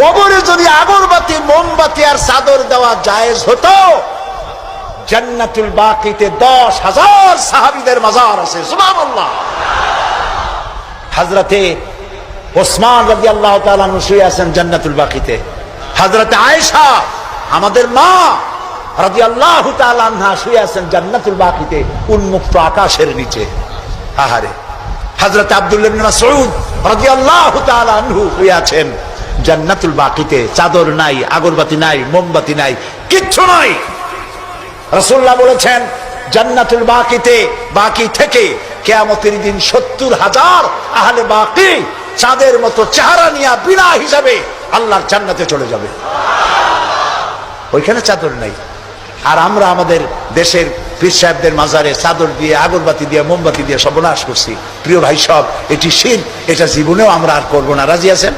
কবরে যদি আগরবাতি, মোমবাতি আর চাদর দেওয়া জায়েজ হতো, জান্নাতুল বাকিতে 10,000 সাহাবীদের মাজার আছে। সুবহানাল্লাহ। হযরতে ওসমান রাদিয়াল্লাহু তাআলা আনহু শুয়ে আছেন জান্নাতুল বাকিতে। হযরতে আয়েশা আমাদের মা রাদিয়াল্লাহু তাআলা আনহা শুয়ে আছেন জান্নাতুল বাকিতে, উন্মুক্ত আকাশের নিচে। আহারে, হযরতে আব্দুল্লাহ ইবনে মাসউদ রাদিয়াল্লাহু তাআলা আনহু শুয়ে আছেন জান্নাতুল বাকিতে। চাদর নাই, আগরবাতি নাই, মোমবাতি নাই, কিচ্ছু নাই। রাসূলুল্লাহ বলেছেন জান্নাতুল বাকিতে, বাকি থেকে কিয়ামতের দিন 70,000 আহলে বাকি চাঁদের মতো চেহারা নিয়ে বিনা হিসাবে আল্লাহর জান্নাতে চলে যাবে। ওইখানে চাদর নাই। আর আমরা আমাদের দেশের পীর সাহেবদের মাজারে চাদর দিয়ে, আগরবাতি দিয়ে, মোমবাতি দিয়ে সর্বনাশ করছি। প্রিয় ভাই সব, এটি শিরক, এটা জীবনেও আমরা আর করবো না। রাজি আছেন?